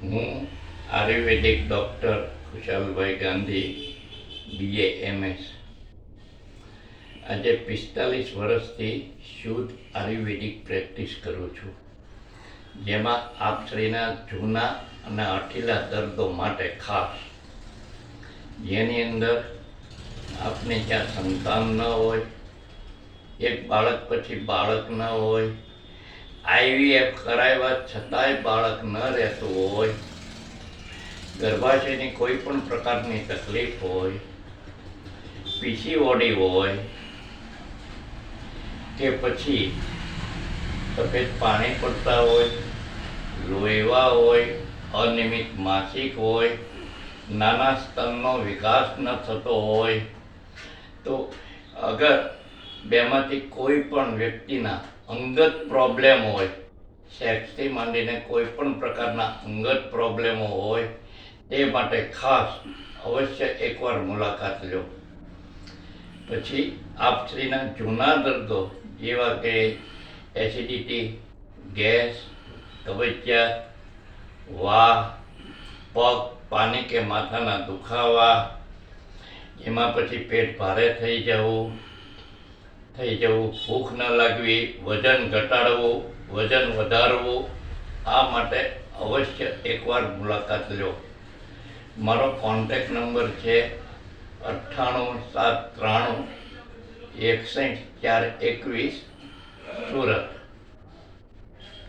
હું આયુર્વેદિક ડૉક્ટર ખુશાલભાઈ Gandhi, BA MS. આજે 45 વર્ષથી શુદ્ધ આયુર્વેદિક પ્રેક્ટિસ કરું છું, જેમાં આપશ્રીના જૂના અને હઠીલા દર્દો માટે ખાસ, જેની અંદર આપને જ્યાં સંતાન ન હોય, એક બાળક પછી બાળક ન હોય, IVF કરાવ્યા છતાંય બાળક ન રહેતું હોય, ગર્ભાશયની કોઈ પણ પ્રકારની તકલીફ હોય, PCOD હોય કે પછી સફેદ પાણી પડતા હોય, લોહીવા હોય, અનિયમિત માસિક હોય, નાના સ્તનનો વિકાસ ન થતો હોય, તો અગર બેમાંથી કોઈ પણ વ્યક્તિના અંગત પ્રોબ્લેમ હોય, સેક્સથી માંડીને કોઈ પણ પ્રકારના અંગત પ્રોબ્લેમો હોય, તે માટે ખાસ અવશ્ય એકવાર મુલાકાત લો. પછી આપશ્રીના જૂના દર્દો જેવા કે એસિડિટી, ગેસ, કબજિયાત, વાહ, પગ, પાની કે માથાના દુખાવા, એમાં પછી પેટ ભારે થઈ જવું, ભૂખ ન લાગવી, વજન ઘટાડવું, વજન વધારવું, આ માટે અવશ્ય એકવાર મુલાકાત લો. મારો કોન્ટેક્ટ નંબર છે 98 793 61 421, સુરત.